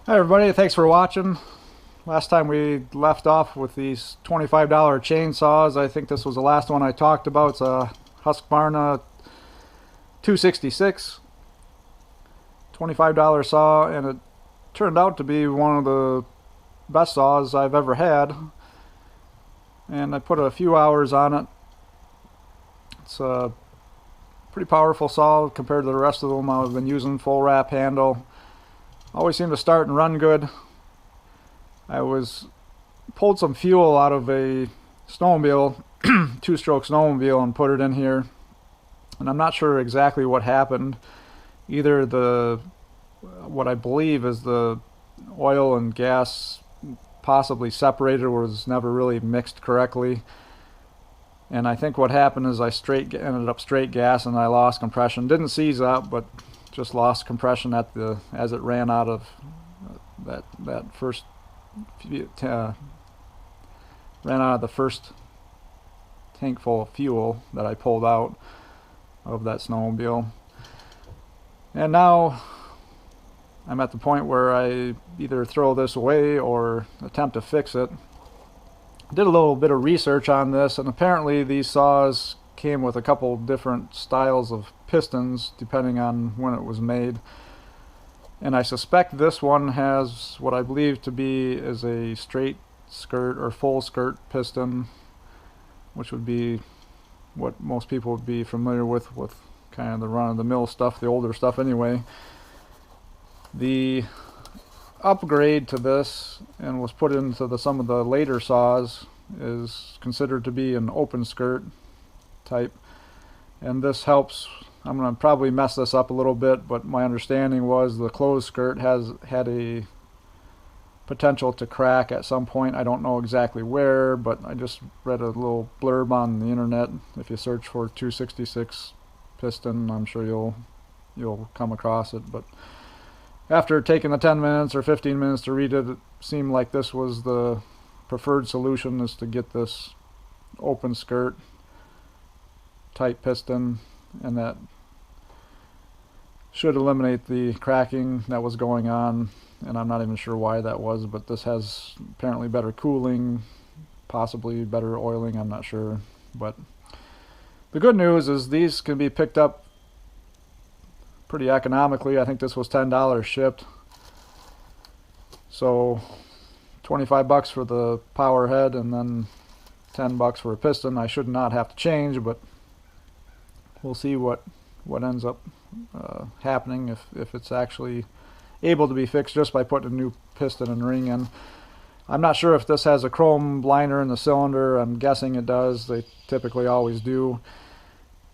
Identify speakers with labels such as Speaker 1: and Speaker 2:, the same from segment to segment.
Speaker 1: Hi everybody, thanks for watching. Last time we left off with these $25 chainsaws. I think this was the last one I talked about. It's a Husqvarna 266 $25 saw, and it turned out to be one of the best saws I've ever had. And I put a few hours on it. It's a pretty powerful saw compared to the rest of them I've been using. Full wrap handle. Always seem to start and run good. I pulled some fuel out of a snowmobile, two-stroke snowmobile, and put it in here. And I'm not sure exactly what happened. Either what I believe is the oil and gas possibly separated or was never really mixed correctly. And I think what happened is I ended up straight gas and I lost compression. Didn't seize up, but just lost compression as it ran out of that first ran out of the first tank full of fuel that I pulled out of that snowmobile. And now I'm at the point where I either throw this away or attempt to fix it. Did a little bit of research on this, and apparently these saws came with a couple different styles of pistons depending on when it was made. And I suspect this one has what I believe to be is a straight skirt or full skirt piston, which would be what most people would be familiar with kind of the run-of-the-mill stuff, the older stuff anyway. The upgrade to this, and was put into some of the later saws, is considered to be an open skirt type, and this helps. I'm going to probably mess this up a little bit, but my understanding was the closed skirt had a potential to crack at some point. I don't know exactly where, but I just read a little blurb on the internet. If you search for 266 piston, I'm sure you'll come across it. But after taking the 10 minutes or 15 minutes to read it, it seemed like this was the preferred solution, is to get this open skirt type piston, and that should eliminate the cracking that was going on. And I'm not even sure why that was, but this has apparently better cooling, possibly better oiling, I'm not sure. But the good news is these can be picked up pretty economically. I think this was $10 shipped, so 25 bucks for the power head and then 10 bucks for a piston. I should not have to change, but we'll see what ends up happening if it's actually able to be fixed just by putting a new piston and ring in. I'm not sure if this has a chrome liner in the cylinder. I'm guessing it does. They typically always do.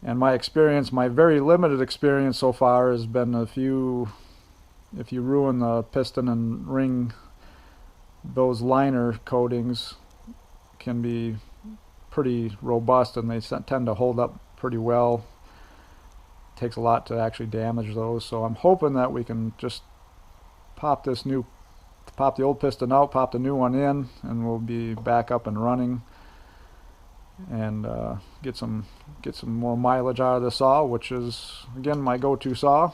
Speaker 1: And my experience, my very limited experience so far, has been if you ruin the piston and ring, those liner coatings can be pretty robust and they tend to hold up pretty well. It takes a lot to actually damage those, so I'm hoping that we can just pop the old piston out, pop the new one in, and we'll be back up and running, and get some more mileage out of the saw, which is again my go-to saw.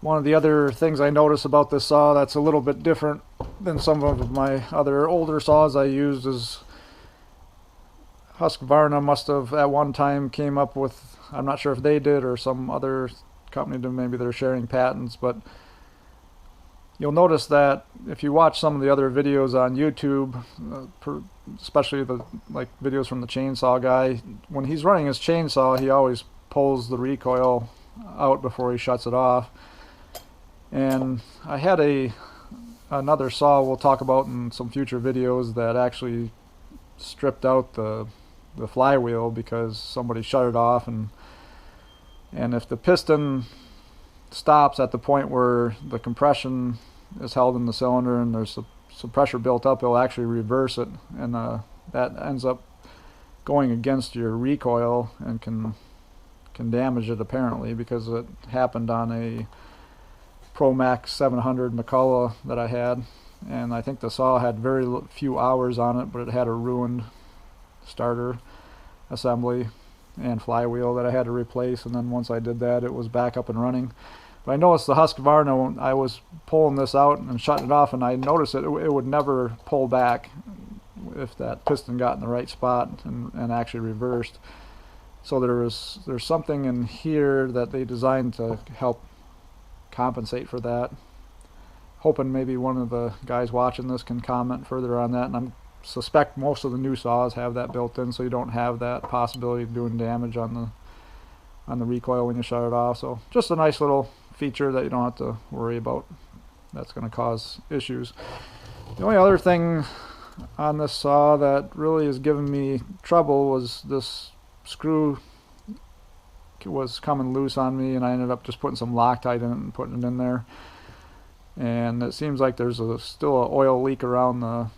Speaker 1: One of the other things I notice about this saw that's a little bit different than some of my other older saws I used is Husqvarna must have at one time came up with, I'm not sure if they did or some other company did, maybe they're sharing patents, but you'll notice that if you watch some of the other videos on YouTube, especially the videos from the chainsaw guy, when he's running his chainsaw, he always pulls the recoil out before he shuts it off. And I had another saw we'll talk about in some future videos that actually stripped out the flywheel because somebody shut it off, and if the piston stops at the point where the compression is held in the cylinder and there's some pressure built up, it'll actually reverse it, and that ends up going against your recoil and can damage it apparently, because it happened on a Pro Max 700 McCullough that I had, and I think the saw had very few hours on it, but it had a ruined starter assembly and flywheel that I had to replace, and then once I did that, it was back up and running. But I noticed the Husqvarna, when I was pulling this out and shutting it off, and I noticed it would never pull back if that piston got in the right spot and actually reversed. So there's something in here that they designed to help compensate for that. Hoping maybe one of the guys watching this can comment further on that, and I suspect most of the new saws have that built in, so you don't have that possibility of doing damage on the recoil when you shut it off. So just a nice little feature that you don't have to worry about that's going to cause issues. The only other thing on this saw that really has given me trouble was this screw was coming loose on me, and I ended up just putting some Loctite in it and putting it in there. And it seems like there's still an oil leak around the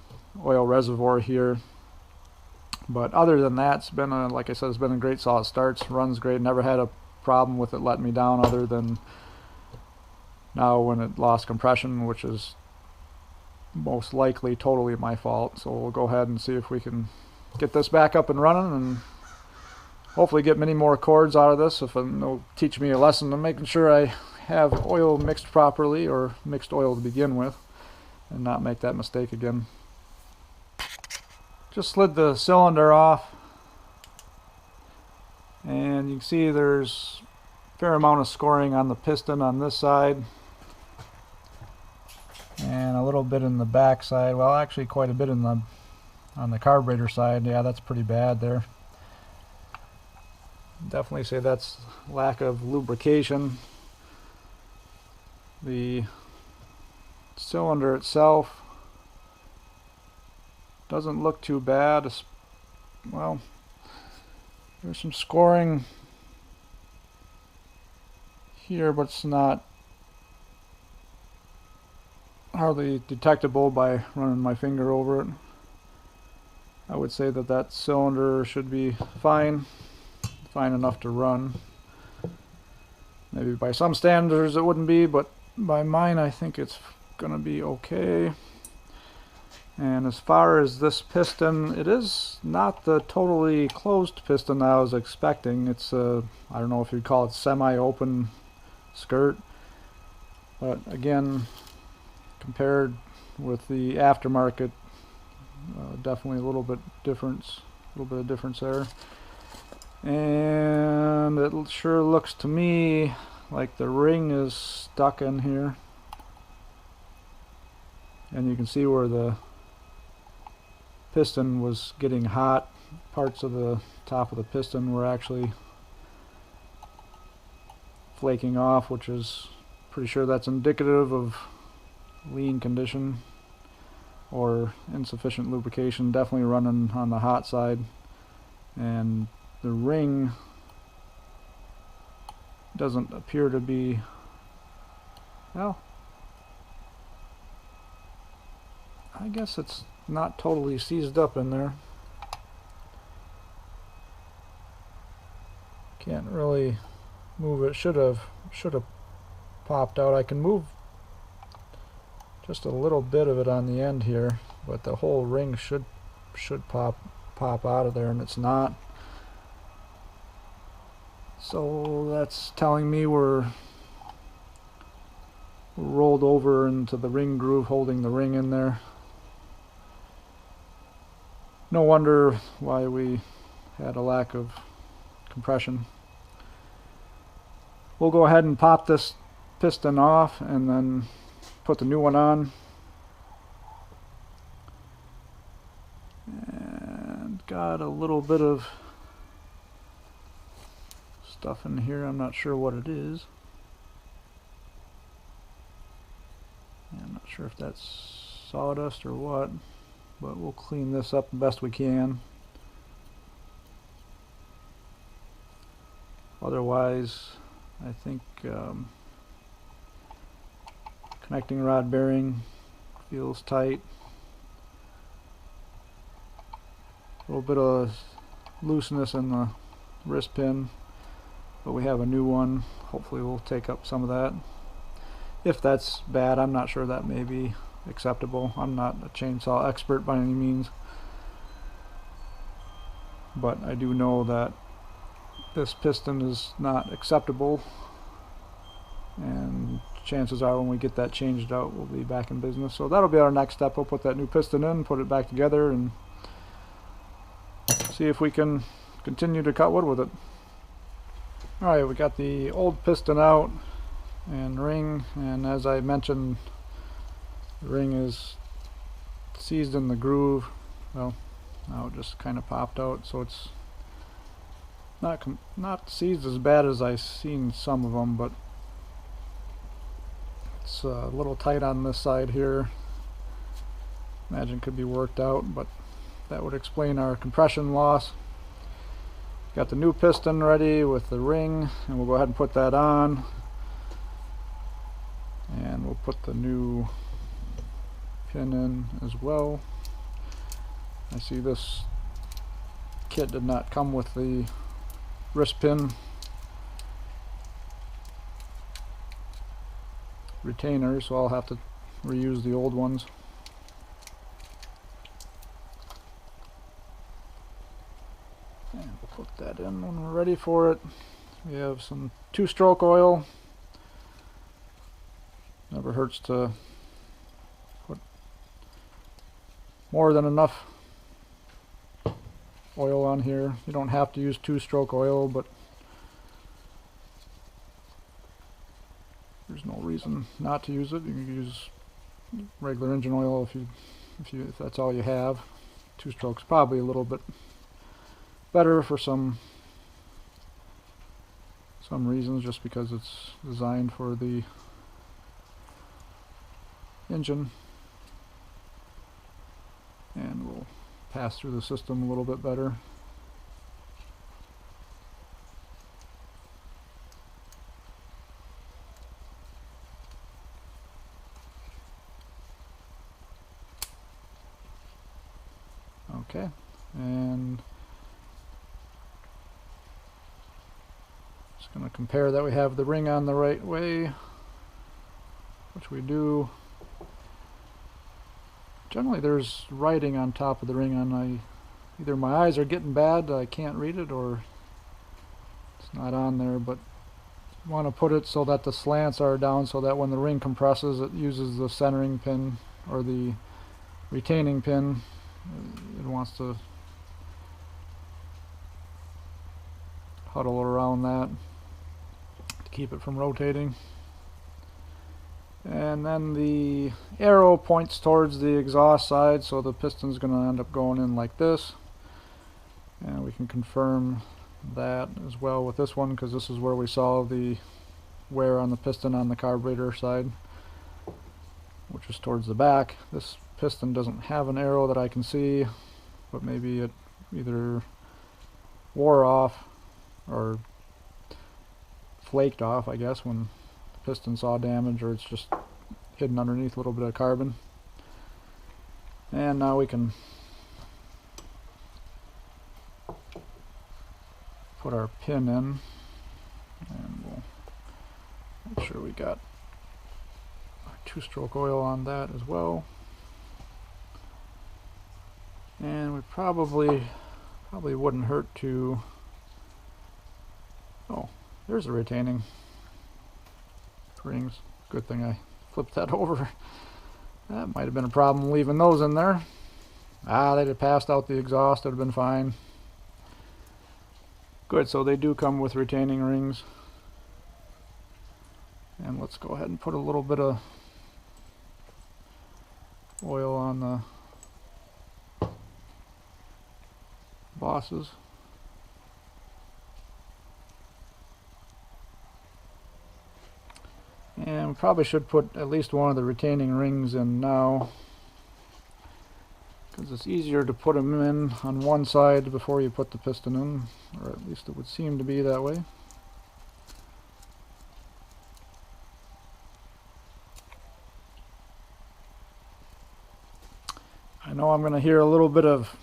Speaker 1: oil reservoir here. But other than that, it's been like I said, it's been a great saw. It starts, runs great. Never had a problem with it letting me down, other than now when it lost compression, which is most likely totally my fault. So we'll go ahead and see if we can get this back up and running, and hopefully get many more cords out of this. If it'll teach me a lesson on making sure I have oil mixed properly, or mixed oil to begin with, and not make that mistake again. Just slid the cylinder off, and you can see there's a fair amount of scoring on the piston on this side, and a little bit in the back side. Well, actually quite a bit in on the carburetor side. Yeah, that's pretty bad there. Definitely say that's lack of lubrication. The cylinder itself doesn't look too bad. Well, there's some scoring here, but it's not hardly detectable by running my finger over it. I would say that that cylinder should be fine enough to run. Maybe by some standards it wouldn't be, but by mine I think it's gonna be okay. And as far as this piston, it is not the totally closed piston I was expecting. It's a, I don't know if you'd call it semi-open skirt, but again, compared with the aftermarket, definitely a little bit of difference there. And it sure looks to me like the ring is stuck in here, and you can see where the piston was getting hot. Parts of the top of the piston were actually flaking off, which is pretty sure that's indicative of lean condition or insufficient lubrication. Definitely running on the hot side. And the ring doesn't appear to be, well, I guess it's not totally seized up in there. Can't really move it. Should have popped out. I can move just a little bit of it on the end here, but the whole ring should pop out of there, and it's not. So that's telling me we're rolled over into the ring groove, holding the ring in there. No wonder why we had a lack of compression. We'll go ahead and pop this piston off and then put the new one on. And got a little bit of stuff in here. I'm not sure what it is. I'm not sure if that's sawdust or what, but we'll clean this up the best we can. Otherwise, I think connecting rod bearing feels tight. A little bit of looseness in the wrist pin, but we have a new one. Hopefully we'll take up some of that. If that's bad, I'm not sure. That may be acceptable. I'm not a chainsaw expert by any means, but I do know that this piston is not acceptable and chances are when we get that changed out, we'll be back in business. So that'll be our next step. We'll put that new piston in, put it back together, and see if we can continue to cut wood with it. Alright, we got the old piston out and ring, and as I mentioned, the ring is seized in the groove. Well, now it just kind of popped out, so it's not seized as bad as I've seen some of them, but it's a little tight on this side here. Imagine it could be worked out, but that would explain our compression loss. Got the new piston ready with the ring, and we'll go ahead and put that on, and we'll put the new pin in as well. I see this kit did not come with the wrist pin retainer, so I'll have to reuse the old ones. And we'll put that in when we're ready for it. We have some 2-stroke oil. Never hurts to put more than enough oil on here. You don't have to use 2-stroke oil, but there's no reason not to use it. You can use regular engine oil if that's all you have. 2-stroke's probably a little bit better for some reasons, just because it's designed for the engine, and will pass through the system a little bit better. Okay, and just going to compare that we have the ring on the right way, which we do. Generally there's writing on top of the ring, and either my eyes are getting bad, I can't read it, or it's not on there, but you want to put it so that the slants are down, so that when the ring compresses, it uses the centering pin or the retaining pin. It wants to huddle around that to keep it from rotating. And then the arrow points towards the exhaust side, so the piston's going to end up going in like this. And we can confirm that as well with this one, because this is where we saw the wear on the piston on the carburetor side, which is towards the back. This piston doesn't have an arrow that I can see, but maybe it either wore off or flaked off, I guess, when the piston saw damage, or it's just hidden underneath a little bit of carbon. And now we can put our pin in, and we'll make sure we got our 2-stroke oil on that as well. And we probably wouldn't hurt to, oh, there's the retaining rings. Good thing I flipped that over. That might have been a problem leaving those in there. They'd have passed out the exhaust, it would have been fine. Good, so they do come with retaining rings. And let's go ahead and put a little bit of oil on the bosses. And we probably should put at least one of the retaining rings in now, because it's easier to put them in on one side before you put the piston in, or at least it would seem to be that way. I know I'm going to hear a little bit of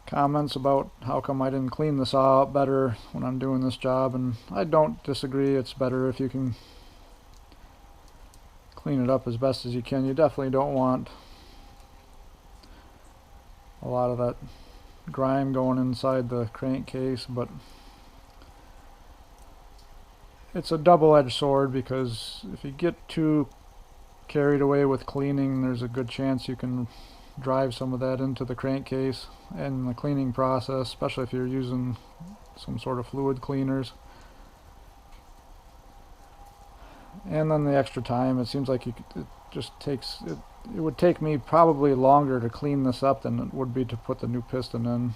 Speaker 1: comments about how come I didn't clean the saw out better when I'm doing this job, and I don't disagree. It's better if you can clean it up as best as you can. You definitely don't want a lot of that grime going inside the crankcase, but it's a double-edged sword, because if you get too carried away with cleaning, there's a good chance you can drive some of that into the crankcase and the cleaning process, especially if you're using some sort of fluid cleaners. And then the extra time, it seems like it just takes it would take me probably longer to clean this up than it would be to put the new piston in.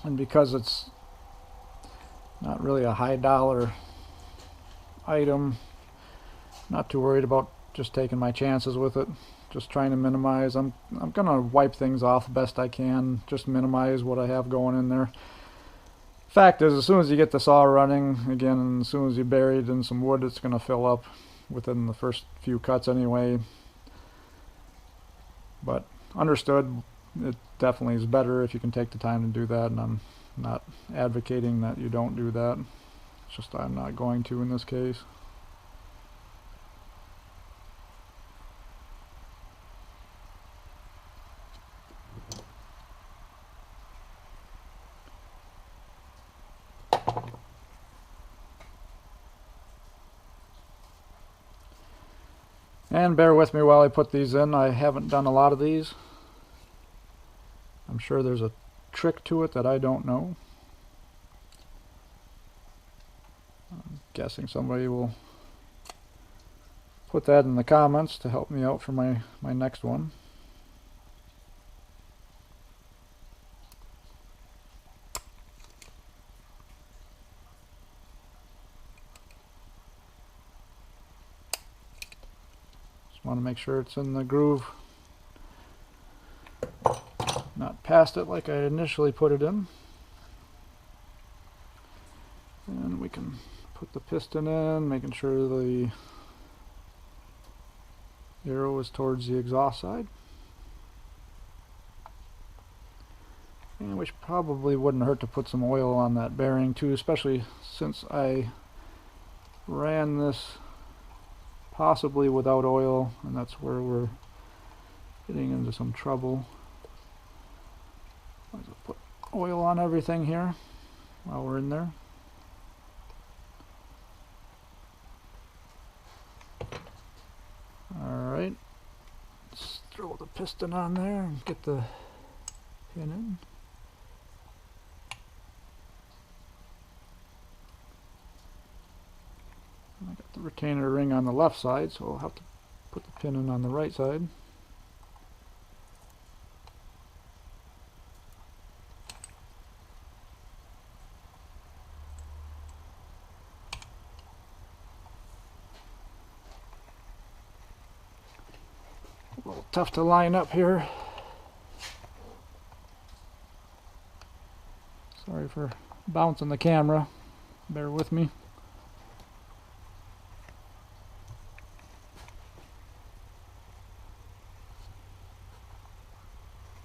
Speaker 1: And because it's not really a high dollar item, not too worried about just taking my chances with it, just trying to minimize. I'm gonna wipe things off best I can, just minimize what I have going in there. Fact is, as soon as you get the saw running again, and as soon as you bury it in some wood, it's gonna fill up within the first few cuts anyway. But understood, it definitely is better if you can take the time to do that, and I'm not advocating that you don't do that. It's just I'm not going to in this case. And bear with me while I put these in. I haven't done a lot of these. I'm sure there's a trick to it that I don't know. I'm guessing somebody will put that in the comments to help me out for my next one. Want to make sure it's in the groove, not past it like I initially put it in. And we can put the piston in, making sure the arrow is towards the exhaust side. And which probably wouldn't hurt to put some oil on that bearing too, especially since I ran this possibly without oil, and that's where we're getting into some trouble. Might as well put oil on everything here while we're in there. Alright, let's throw the piston on there and get the pin in. I got the retainer ring on the left side, so I'll have to put the pin in on the right side. A little tough to line up here. Sorry for bouncing the camera. Bear with me.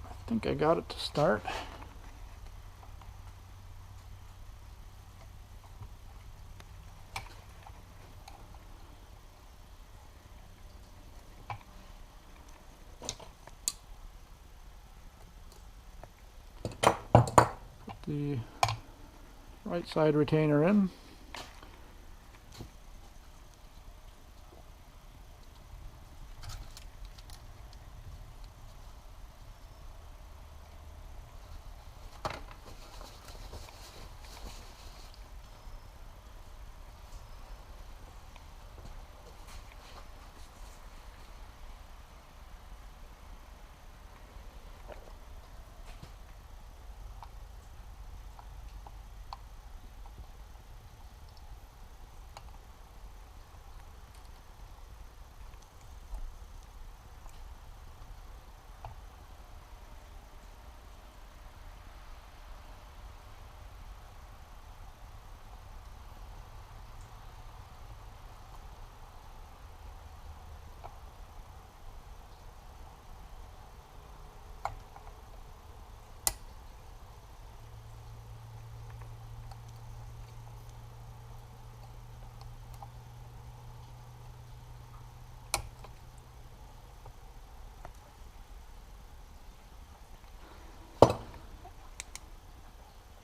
Speaker 1: I think I got it to start. Put the right side retainer in.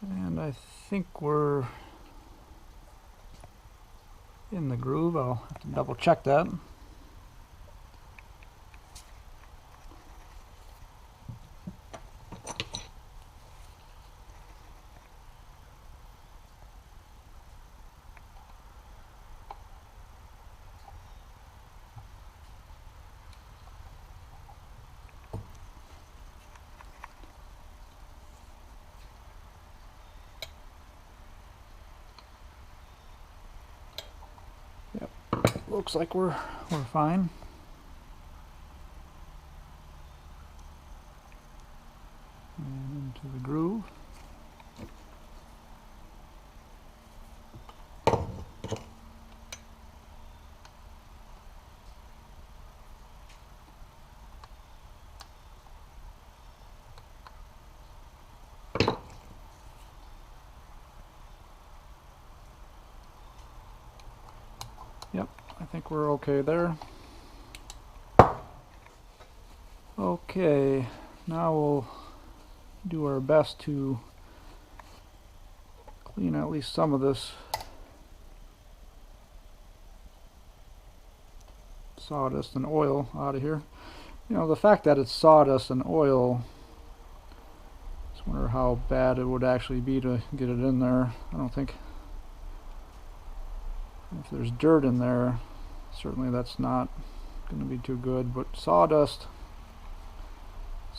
Speaker 1: And I think we're in the groove. I'll have to double check that. Yep, looks like we're fine. And into the groove. Yep, I think we're okay there. Okay, now we'll do our best to clean at least some of this sawdust and oil out of here. You know, the fact that it's sawdust and oil, I just wonder how bad it would actually be to get it in there. I don't think, if there's dirt in there, certainly that's not going to be too good. But sawdust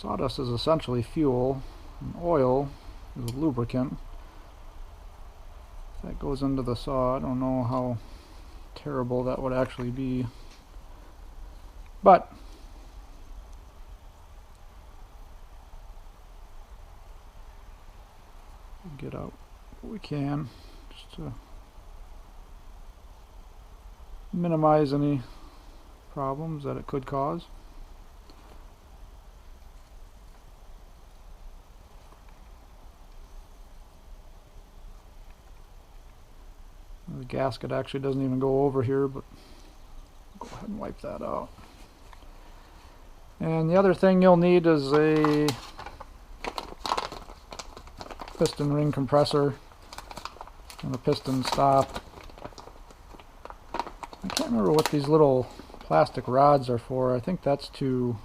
Speaker 1: is essentially fuel, and oil is a lubricant. If that goes into the saw, I don't know how terrible that would actually be. But get out what we can just to minimize any problems that it could cause. The gasket actually doesn't even go over here, but go ahead and wipe that out. And the other thing you'll need is a piston ring compressor and a piston stop. I can't remember what these little plastic rods are for. I think that's to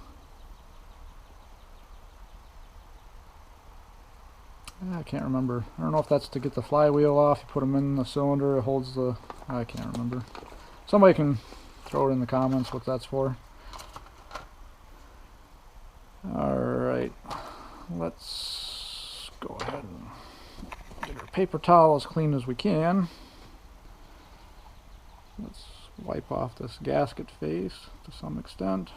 Speaker 1: I can't remember. I don't know if that's to get the flywheel off. You put them in the cylinder, it holds the... I can't remember. Somebody can throw it in the comments what that's for. Alright, let's go ahead and get our paper towel as clean as we can. Let's wipe off this gasket face to some extent.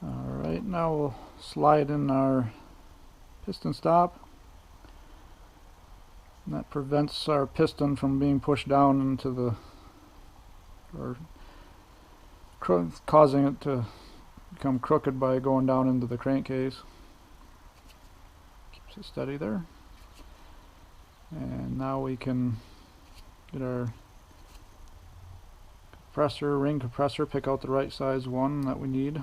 Speaker 1: Alright, now we'll slide in our piston stop. And that prevents our piston from being pushed down into the, or causing it to become crooked by going down into the crankcase. Keeps it steady there. And now we can get our compressor, ring compressor, pick out the right size one that we need.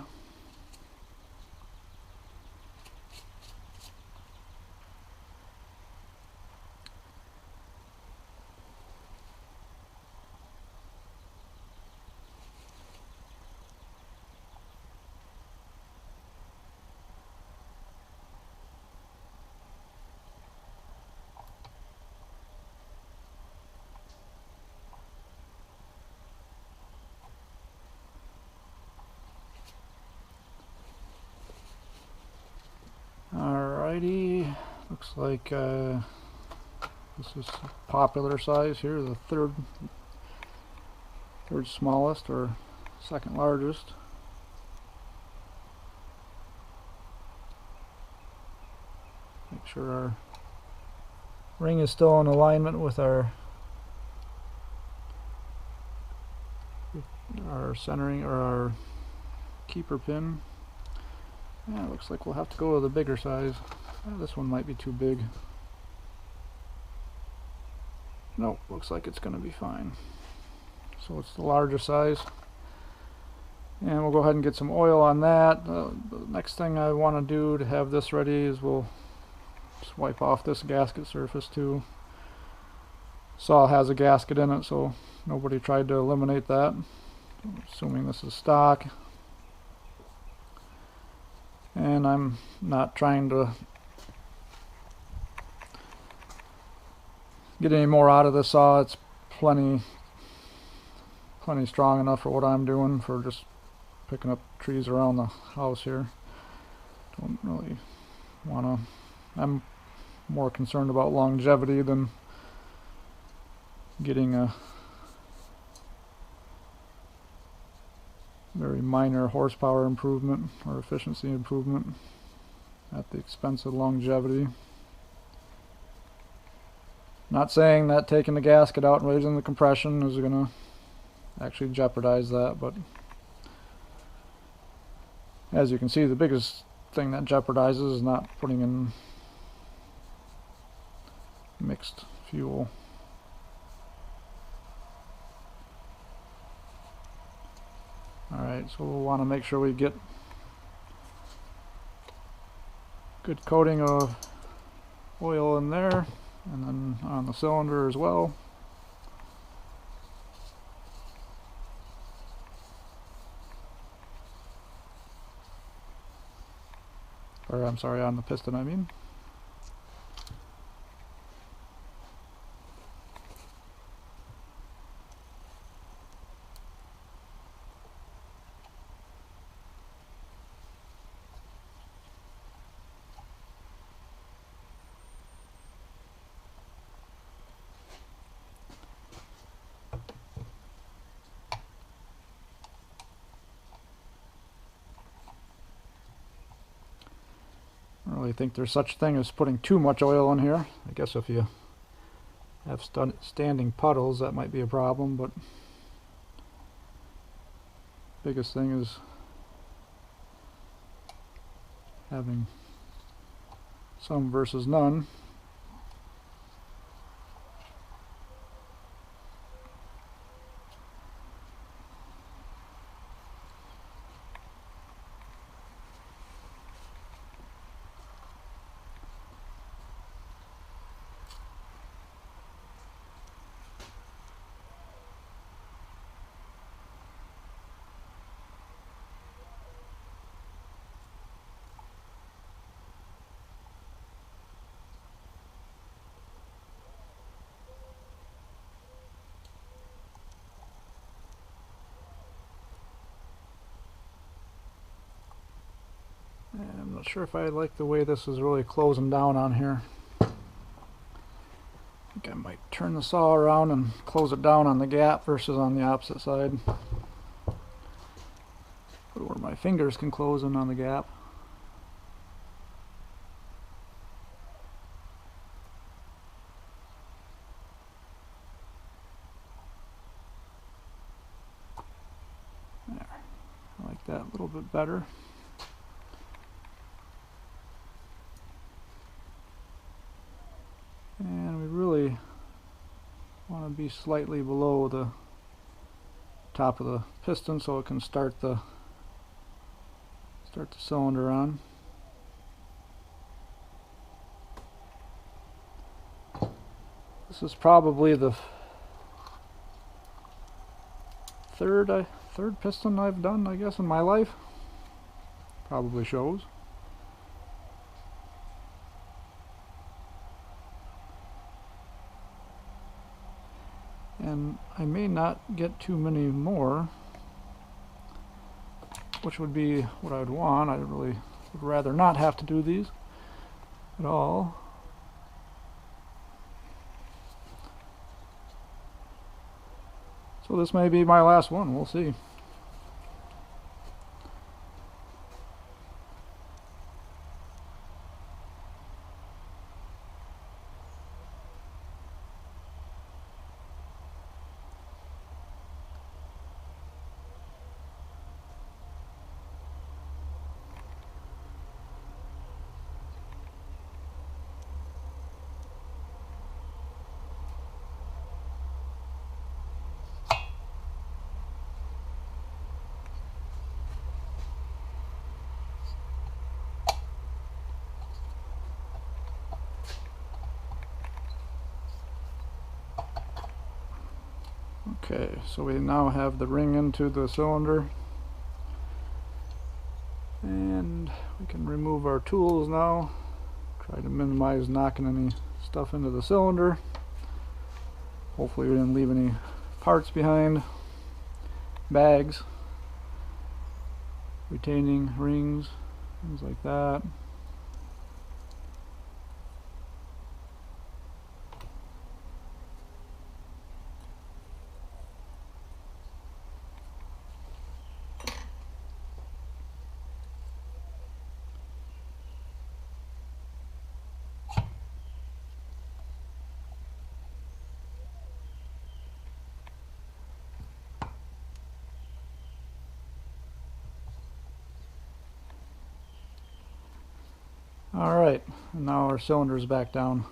Speaker 1: Alrighty, looks like this is popular size here, the third smallest or second largest. Make sure our ring is still in alignment with our centering or our keeper pin. Yeah, it looks like we'll have to go with a bigger size. This one might be too big. Nope, looks like it's going to be fine. So it's the larger size. And we'll go ahead and get some oil on that. The next thing I want to do to have this ready is we'll just wipe off this gasket surface too. saw has a gasket in it, so nobody tried to eliminate that. Assuming this is stock. And I'm not trying to get any more out of this saw. It's plenty strong enough for what I'm doing, for just picking up trees around the house here. Don't really want to. I'm more concerned about longevity than getting a very minor horsepower improvement or efficiency improvement at the expense of longevity. Not saying that taking the gasket out and raising the compression is going to actually jeopardize that, but as you can see, the biggest thing that jeopardizes is not putting in mixed fuel. Alright, so we'll want to make sure we get good coating of oil in there, and then on the cylinder as well. Or I'm sorry, on the piston I mean. I don't really think there's such a thing as putting too much oil in here. I guess if you have standing puddles, that might be a problem, but biggest thing is having some versus none. And I'm not sure if I like the way this is really closing down on here. I think I might turn the saw around and close it down on the gap versus on the opposite side. Put it where my fingers can close in on the gap. There. I like that a little bit better. And we really want to be slightly below the top of the piston so it can start the cylinder on. This is probably the third piston I've done, I guess, in my life. Probably shows. And I may not get too many more, which would be what I would want. I really would rather not have to do these at all. So this may be my last one, we'll see. Okay, so we now have the ring into the cylinder, and we can remove our tools now. Try to minimize knocking any stuff into the cylinder. Hopefully we didn't leave any parts behind. Bags, retaining rings, things like that. Alright, and now our cylinder's back down.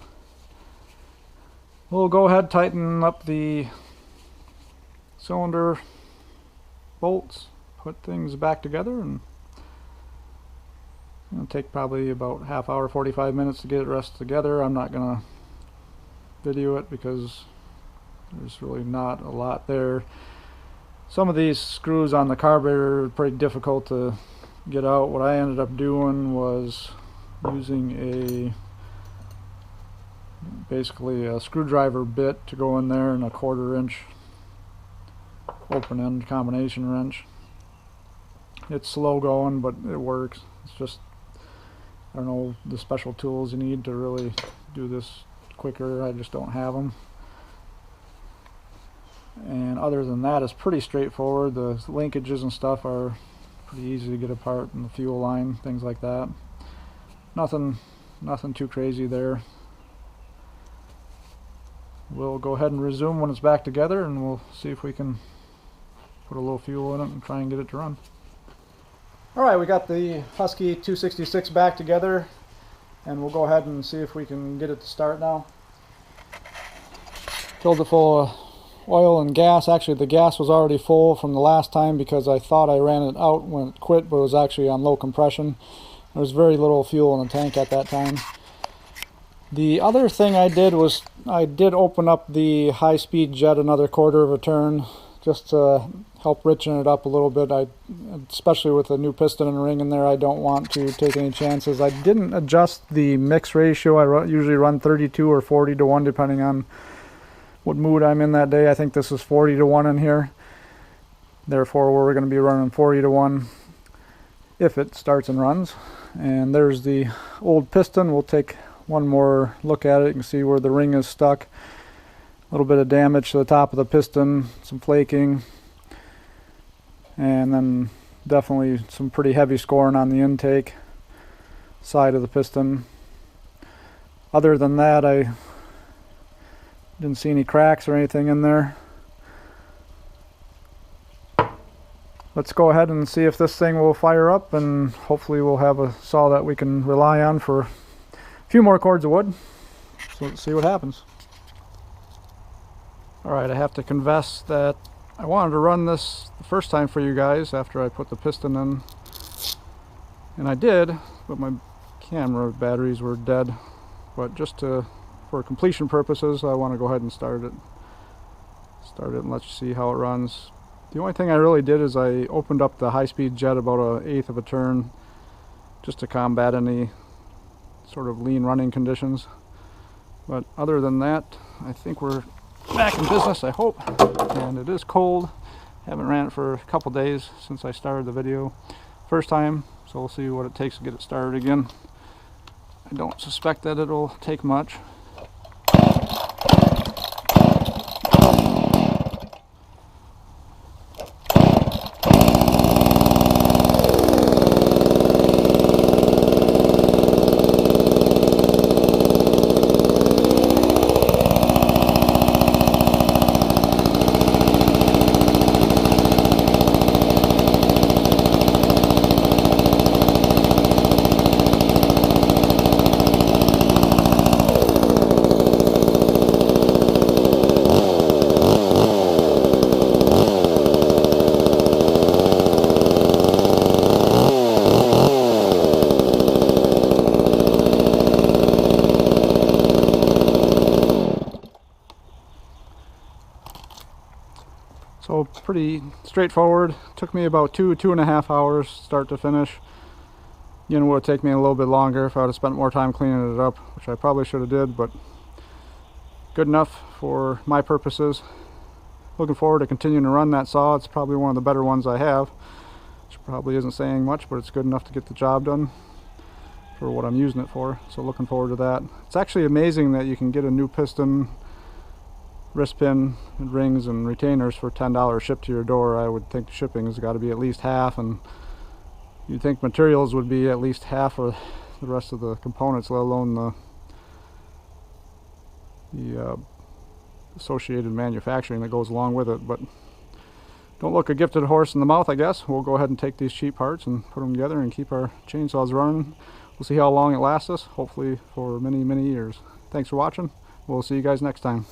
Speaker 1: We'll go ahead and tighten up the cylinder bolts, put things back together, and it'll take probably about half hour, 45 minutes to get it rest together. I'm not gonna video it because there's really not a lot there. Some of these screws on the carburetor are pretty difficult to get out. What I ended up doing was using basically a screwdriver bit to go in there and a 1/4 inch open end combination wrench. It's slow going, but it works. It's just, I don't know, the special tools you need to really do this quicker. I just don't have them. And other than that, it's pretty straightforward. The linkages and stuff are pretty easy to get apart, and the fuel line, things like that. Nothing too crazy there. We'll go ahead and resume when it's back together, and we'll see if we can put a little fuel in it and try and get it to run. Alright, we got the Husky 266 back together, and we'll go ahead and see if we can get it to start now. Filled it full of oil and gas. Actually, the gas was already full from the last time because I thought I ran it out when it quit, but it was actually on low compression. There was very little fuel in the tank at that time. The other thing I did was I did open up the high-speed jet another 1/4 of a turn just to help richen it up a little bit. Especially with a new piston and ring in there, I don't want to take any chances. I didn't adjust the mix ratio. I usually run 32 or 40 to 1 depending on what mood I'm in that day. I think this is 40 to 1 in here. Therefore, we're going to be running 40 to 1 if it starts and runs. And there's the old piston. We'll take one more look at it. You can see where the ring is stuck. A little bit of damage to the top of the piston, some flaking, and then definitely some pretty heavy scoring on the intake side of the piston. Other than that, I didn't see any cracks or anything in there. Let's go ahead and see if this thing will fire up, and hopefully we'll have a saw that we can rely on for a few more cords of wood. So let's see what happens. Alright, I have to confess that I wanted to run this the first time for you guys after I put the piston in. And I did, but my camera batteries were dead. But just for completion purposes, I want to go ahead and start it and let you see how it runs. The only thing I really did is I opened up the high-speed jet about 1/8 of a turn just to combat any sort of lean running conditions. But other than that, I think we're back in business, I hope. And it is cold. Haven't ran it for a couple days since I started the video first time, so we'll see what it takes to get it started again. I don't suspect that it'll take much. So pretty straightforward. Took me about 2.5 hours start to finish. You know, it would take me a little bit longer if I would have spent more time cleaning it up, which I probably should have did, but good enough for my purposes. Looking forward to continuing to run that saw. It's probably one of the better ones I have, which probably isn't saying much, but it's good enough to get the job done for what I'm using it for. So looking forward to that. It's actually amazing that you can get a new piston, wrist pin, and rings and retainers for $10 shipped to your door. I would think shipping has got to be at least half, and you'd think materials would be at least half of the rest of the components, let alone the associated manufacturing that goes along with it. But don't look a gifted horse in the mouth, I guess. We'll go ahead and take these cheap parts and put them together and keep our chainsaws running. We'll see how long it lasts us, hopefully for many, many years. Thanks for watching. We'll see you guys next time.